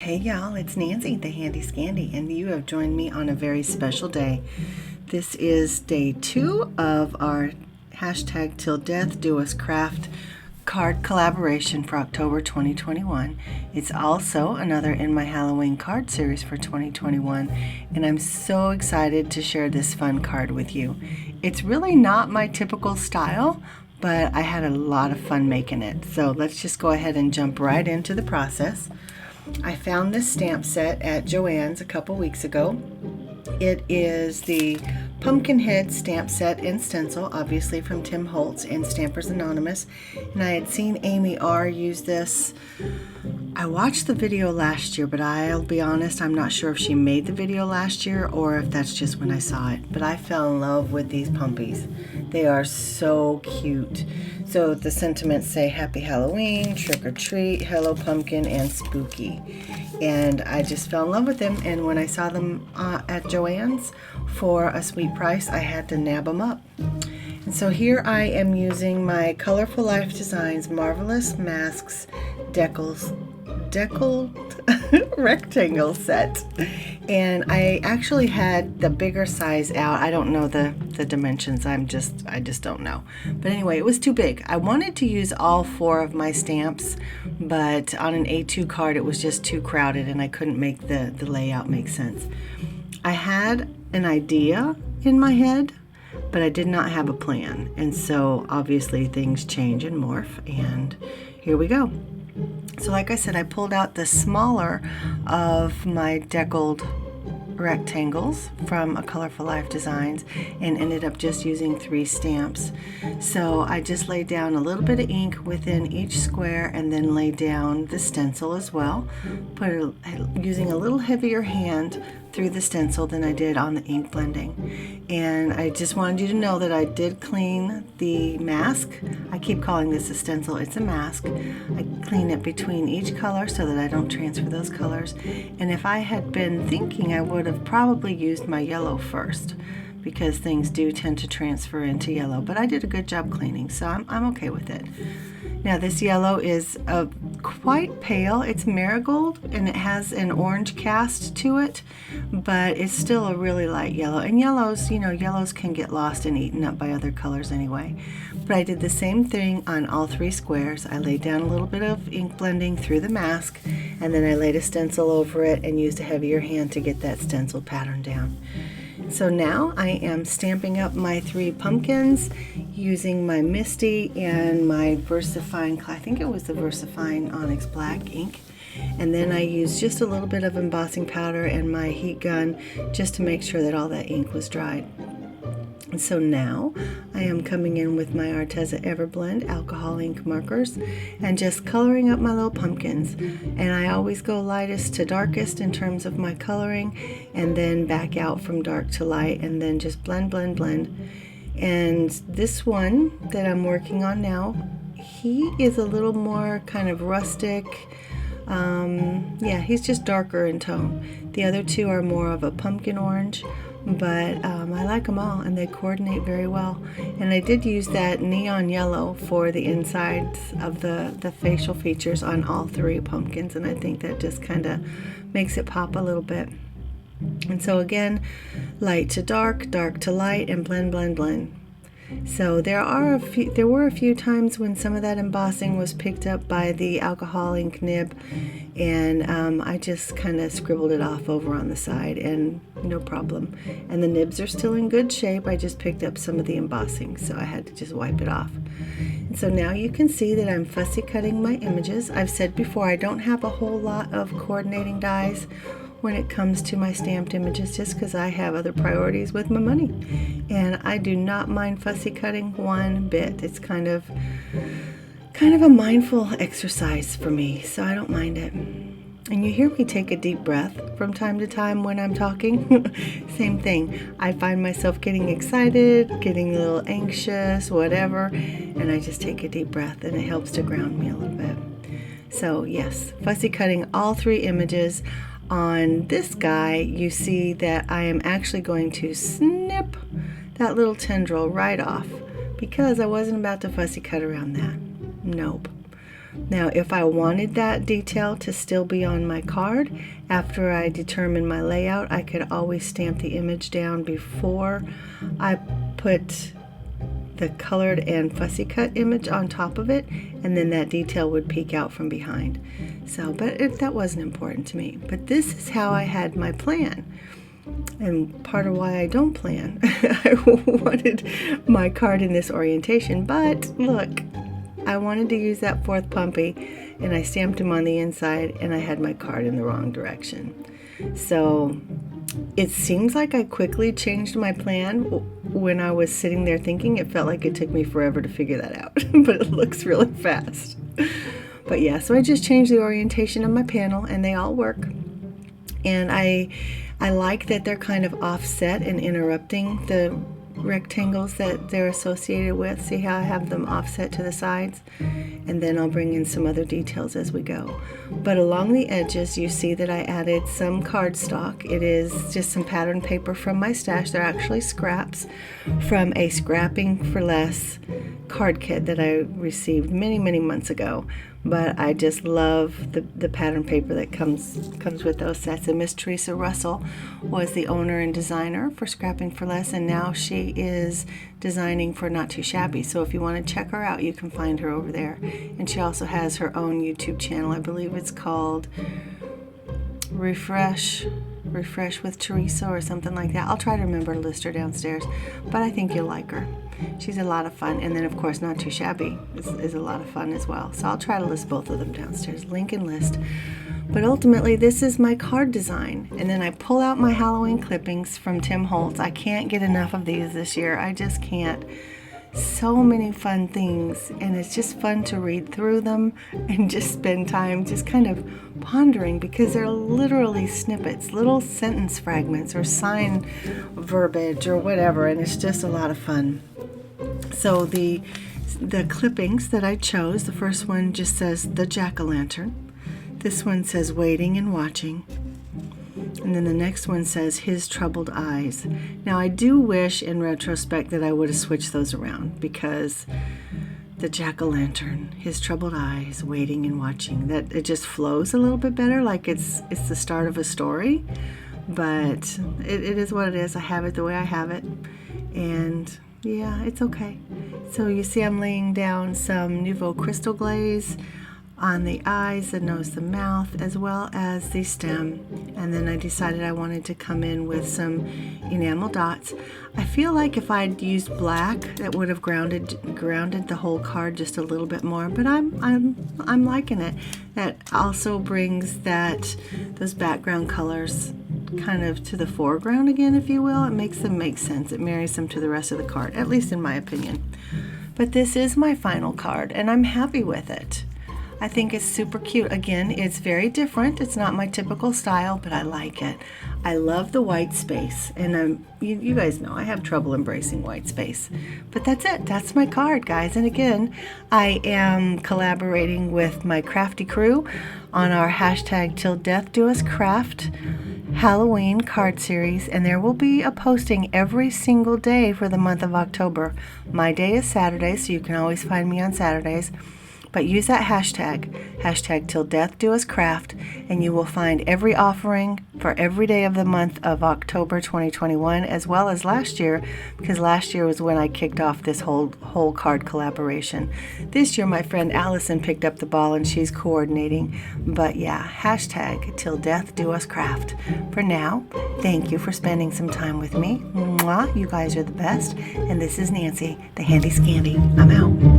Hey y'all, it's Nancy, the Handy Scandy, and you have joined me on a very special day. This is day 2 of our hashtag Till Death Do Us Craft card collaboration for October 2021. It's also another in my Halloween card series for 2021, and I'm so excited to share this fun card with you. It's really not my typical style, but I had a lot of fun making it. So let's just go ahead and jump right into the process. I found this stamp set at Joann's a couple weeks ago. It is the Pumpkinhead stamp set and stencil, obviously from Tim Holtz and Stampers Anonymous. And I had seen Amy R. use this. I watched the video last year, but I'll be honest, I'm not sure if she made the video last year or if that's just when I saw it. But I fell in love with these pumpies. They are so cute. So the sentiments say Happy Halloween, Trick or Treat, Hello Pumpkin, and Spooky. And I just fell in love with them, and when I saw them at Joann's for a sweet price, I had to nab them up. And so here I am using my Colorful Life Designs Marvelous Masks Deckled rectangle set, and I actually had the bigger size out. I don't know the dimensions. I just don't know. But anyway, it was too big. I wanted to use all 4 of my stamps, but on an A2 card it was just too crowded and I couldn't make the layout make sense. I had an idea in my head, but I did not have a plan, and so obviously things change and morph, and here we go. So like I said, I pulled out the smaller of my deckled rectangles from a Colorful Life Designs and ended up just using 3 stamps. So I just laid down a little bit of ink within each square and then laid down the stencil as well, using a little heavier hand through the stencil than I did on the ink blending. And I just wanted you to know that I did clean the mask. I keep calling this a stencil, it's a mask. I clean it between each color so that I don't transfer those colors. And if I had been thinking, I would have probably used my yellow first, because things do tend to transfer into yellow, but I did a good job cleaning, so I'm okay with it. Now this yellow is quite pale. It's marigold and it has an orange cast to it, but it's still a really light yellow. And yellows, yellows can get lost and eaten up by other colors anyway. But I did the same thing on all 3 squares. I laid down a little bit of ink blending through the mask, and then I laid a stencil over it and used a heavier hand to get that stencil pattern down. So now I am stamping up my 3 pumpkins using my Misty and my VersaFine, I think it was the VersaFine Onyx Black ink. And then I used just a little bit of embossing powder and my heat gun just to make sure that all that ink was dried. And so now I am coming in with my Arteza Everblend alcohol ink markers and just coloring up my little pumpkins. And I always go lightest to darkest in terms of my coloring, and then back out from dark to light, and then just blend, blend, blend. And this one that I'm working on now, he is a little more kind of rustic. Yeah, he's just darker in tone. The other 2 are more of a pumpkin orange. But I like them all, and they coordinate very well. And I did use that neon yellow for the insides of the facial features on all 3 pumpkins, and I think that just kind of makes it pop a little bit. And so again, light to dark, dark to light, and blend, blend, blend. So there were a few times when some of that embossing was picked up by the alcohol ink nib, and I just kind of scribbled it off over on the side, and no problem. And the nibs are still in good shape. I just picked up some of the embossing, so I had to just wipe it off. And so now you can see that I'm fussy cutting my images. I've said before, I don't have a whole lot of coordinating dies when it comes to my stamped images, just because I have other priorities with my money, and I do not mind fussy cutting one bit. It's kind of a mindful exercise for me, so I don't mind it. And you hear me take a deep breath from time to time when I'm talking. Same thing. I find myself getting excited, getting a little anxious, whatever, and I just take a deep breath, and it helps to ground me a little bit. So yes, fussy cutting all 3 images. On this guy, you see that I am actually going to snip that little tendril right off, because I wasn't about to fussy cut around that. Nope. Now, if I wanted that detail to still be on my card, after I determine my layout, I could always stamp the image down before I put the colored and fussy cut image on top of it, and then that detail would peek out from behind. So, but that wasn't important to me. But this is how I had my plan. And part of why I don't plan. I wanted my card in this orientation, but look, I wanted to use that fourth pumpy, and I stamped him on the inside, and I had my card in the wrong direction. So it seems like I quickly changed my plan. When I was sitting there thinking, it felt like it took me forever to figure that out, but it looks really fast. But yeah, so I just changed the orientation of my panel, and they all work. And I like that they're kind of offset and interrupting the rectangles that they're associated with. See how I have them offset to the sides? And then I'll bring in some other details as we go. But along the edges, you see that I added some cardstock. It is just some pattern paper from my stash. They're actually scraps from a Scrapping for Less card kit that I received many, many months ago. But I just love the pattern paper that comes with those sets. And Miss Teresa Russell was the owner and designer for Scrapping for Less, and now she is designing for Not Too Shabby. So if you want to check her out, you can find her over there. And she also has her own YouTube channel. I believe it's called Refresh with Teresa or something like that. I'll try to remember to list her downstairs, but I think you'll like her. She's a lot of fun. And then, of course, Not Too Shabby is a lot of fun as well. So I'll try to list both of them downstairs, link and list. But ultimately, this is my card design. And then I pull out my Halloween clippings from Tim Holtz. I can't get enough of these this year. I just can't. So many fun things, and it's just fun to read through them and just spend time just kind of pondering, because they're literally snippets, little sentence fragments or sign verbiage or whatever, and it's just a lot of fun. So the clippings that I chose, the first one just says the jack-o'-lantern. This one says waiting and watching. And then the next one says his troubled eyes. Now I do wish in retrospect that I would have switched those around, because the jack-o'-lantern, his troubled eyes, waiting and watching, that it just flows a little bit better, like it's the start of a story. But it is what it is. I have it the way I have it, and yeah, it's okay. So you see I'm laying down some Nouveau Crystal Glaze on the eyes, the nose, the mouth, as well as the stem. And then I decided I wanted to come in with some enamel dots. I feel like if I'd used black, that would have grounded the whole card just a little bit more, but I'm liking it. That also brings those background colors kind of to the foreground again, if you will. It makes them make sense. It marries them to the rest of the card, at least in my opinion. But this is my final card, and I'm happy with it. I think it's super cute. Again, it's very different. It's not my typical style, but I like it. I love the white space, and you guys know I have trouble embracing white space. But that's it. That's my card, guys. And again, I am collaborating with my crafty crew on our hashtag Till Death Do Us Craft Halloween card series, and there will be a posting every single day for the month of October. My day is Saturday, so you can always find me on Saturdays. But use that hashtag Till Death Do Us Craft, and you will find every offering for every day of the month of October 2021, as well as last year, because last year was when I kicked off this whole card collaboration. This year, my friend Allison picked up the ball, and she's coordinating. But yeah, hashtag Till Death Do Us Craft. For now, thank you for spending some time with me. Mwah, you guys are the best. And this is Nancy, the Handy Scandy. I'm out.